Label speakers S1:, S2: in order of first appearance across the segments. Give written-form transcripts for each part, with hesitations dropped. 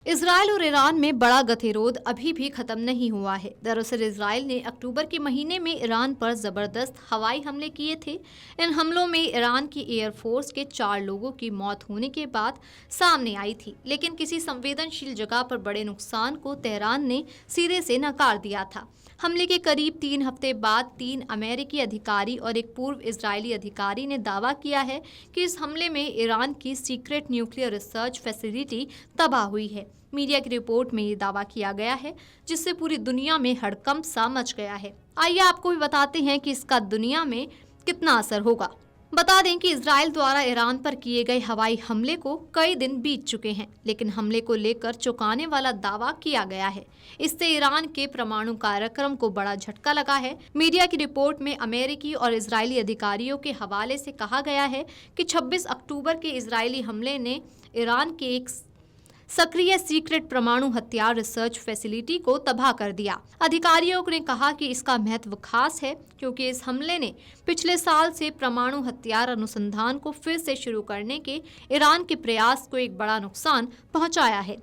S1: Israel और Iran में बड़ा गतिरोध अभी भी खत्म नहीं हुआ है। दरअसल इजरायल ने अक्टूबर के महीने में ईरान पर जबरदस्त हवाई हमले किए थे। इन हमलों में ईरान की एयरफोर्स के 4 लोगों की मौत होने के बाद सामने आई थी, लेकिन किसी संवेदनशील जगह पर बड़े नुकसान को तेहरान ने सिरे से नकार दिया था। हमले के करीब 3 हफ्ते बाद 3 अमेरिकी अधिकारी और एक पूर्व इजरायली अधिकारी ने दावा किया है कि इस हमले में ईरान की सीक्रेट न्यूक्लियर रिसर्च फैसिलिटी तबाह हुई है। मीडिया की रिपोर्ट में ये दावा किया गया है, जिससे पूरी दुनिया में हड़कंप सा मच गया है। आइए आपको भी बताते हैं कि इसका दुनिया में कितना असर होगा। बता दें कि इजरायल द्वारा ईरान पर किए गए हवाई हमले को कई दिन बीत चुके हैं, लेकिन हमले को लेकर चौंकाने वाला दावा किया गया है। इससे ईरान के परमाणु कार्यक्रम को बड़ा झटका लगा है। मीडिया की रिपोर्ट में अमेरिकी और इजरायली अधिकारियों के हवाले से कहा गया है कि 26 अक्टूबर के इजरायली हमले ने ईरान के एक सक्रिय सीक्रेट परमाणु हथियार रिसर्च फैसिलिटी को तबाह कर दिया। अधिकारियों ने कहा कि इसका महत्व खास है क्योंकि इस हमले ने पिछले साल से परमाणु हथियार अनुसंधान को फिर से शुरू करने के ईरान के प्रयास को एक बड़ा नुकसान पहुंचाया है।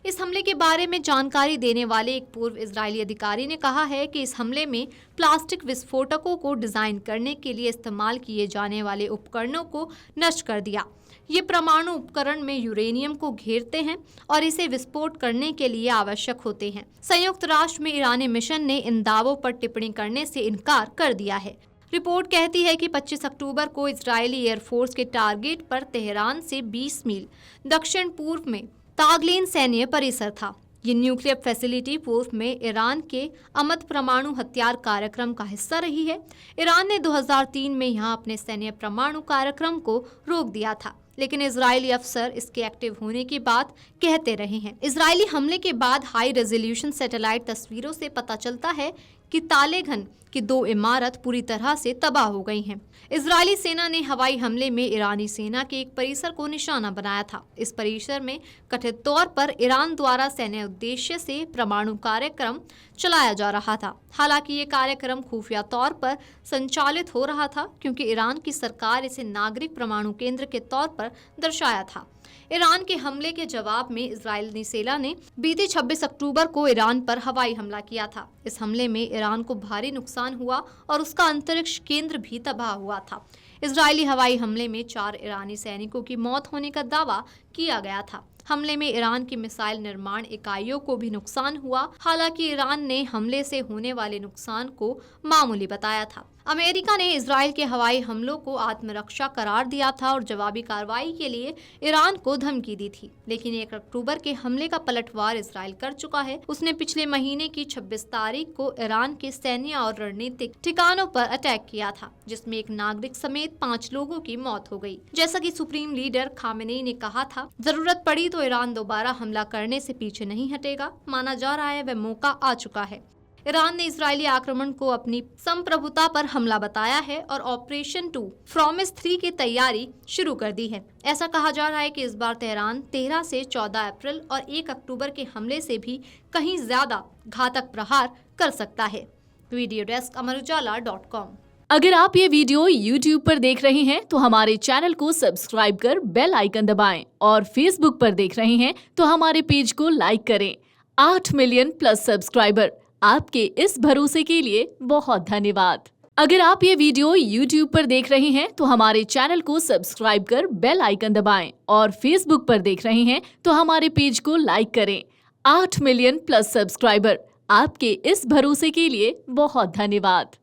S1: इस हमले के बारे में जानकारी देने वाले एक पूर्व इजरायली अधिकारी ने कहा है कि इस हमले में प्लास्टिक विस्फोटकों को डिजाइन करने के लिए इस्तेमाल किए जाने वाले उपकरणों को नष्ट कर दिया। ये परमाणु उपकरण में यूरेनियम को घेरते हैं और इसे विस्फोट करने के लिए आवश्यक होते हैं। संयुक्त राष्ट्र में ईरानी मिशन ने इन दावों पर टिप्पणी करने से इनकार कर दिया है। रिपोर्ट कहती है कि 25 अक्टूबर को इजरायली एयरफोर्स के टारगेट पर तेहरान से 20 मील दक्षिण पूर्व में तागलीन सैन्य परिसर था। ये न्यूक्लियर फैसिलिटी पूर्व में ईरान के अमद परमाणु हथियार कार्यक्रम का हिस्सा रही है। ईरान ने 2003 में यहाँ अपने सैन्य परमाणु कार्यक्रम को रोक दिया था, लेकिन इजरायली अफसर इसके एक्टिव होने की बात कहते रहे हैं। इजरायली हमले के बाद हाई रेजोल्यूशन सैटेलाइट तस्वीरों से पता चलता है कि तालेगन की 2 इमारत पूरी तरह से तबाह हो गई हैं। इजरायली सेना ने हवाई हमले में ईरानी सेना के एक परिसर को निशाना बनाया था। इस परिसर में कथित तौर पर ईरान द्वारा सैन्य उद्देश्य से परमाणु कार्यक्रम चलाया जा रहा था। हालांकि ये कार्यक्रम खुफिया तौर पर संचालित हो रहा था क्योंकि ईरान की सरकार इसे नागरिक परमाणु केंद्र के तौर पर दर्शाया था। ईरान के हमले के जवाब में इजरायली सेना ने बीते 26 अक्टूबर को ईरान पर हवाई हमला किया था। इस हमले में ईरान को भारी नुकसान हुआ और उसका अंतरिक्ष केंद्र भी तबाह हुआ था। इजरायली हवाई हमले में 4 ईरानी सैनिकों की मौत होने का दावा किया गया था। हमले में ईरान की मिसाइल निर्माण इकाइयों को भी नुकसान हुआ। हालांकि ईरान ने हमले से होने वाले नुकसान को मामूली बताया था। अमेरिका ने इजरायल के हवाई हमलों को आत्मरक्षा करार दिया था और जवाबी कार्रवाई के लिए ईरान को धमकी दी थी, लेकिन 1 अक्टूबर के हमले का पलटवार इजरायल कर चुका है। उसने पिछले महीने की 26 तारीख को ईरान के सैन्य और रणनीतिक ठिकानों पर अटैक किया था, जिसमें एक नागरिक समेत 5 लोगों की मौत हो गई। जैसा कि सुप्रीम लीडर खामेनेई ने कहा था, जरूरत पड़ी तो ईरान दोबारा हमला करने से पीछे नहीं हटेगा। माना जा रहा है वह मौका आ चुका है। ईरान ने इजरायली आक्रमण को अपनी संप्रभुता पर हमला बताया है और ऑपरेशन 2 प्रॉमिस 3 की तैयारी शुरू कर दी है। ऐसा कहा जा रहा है कि इस बार तेहरान 13 से 14 अप्रैल और 1 अक्टूबर के हमले से भी कहीं ज्यादा घातक प्रहार कर सकता है। Video desk amarujala.com।
S2: अगर आप ये वीडियो YouTube पर देख रहे हैं तो हमारे चैनल को सब्सक्राइब कर बेल आइकन दबाएं और Facebook पर देख रहे हैं तो हमारे पेज को लाइक करें। 8 मिलियन प्लस सब्सक्राइबर, आपके इस भरोसे के लिए बहुत धन्यवाद। अगर आप ये वीडियो YouTube पर देख रहे हैं तो हमारे चैनल को सब्सक्राइब कर बेल आइकन दबाएं और Facebook पर देख रहे हैं तो हमारे पेज को लाइक करें। 8 मिलियन प्लस सब्सक्राइबर, आपके इस भरोसे के लिए बहुत धन्यवाद।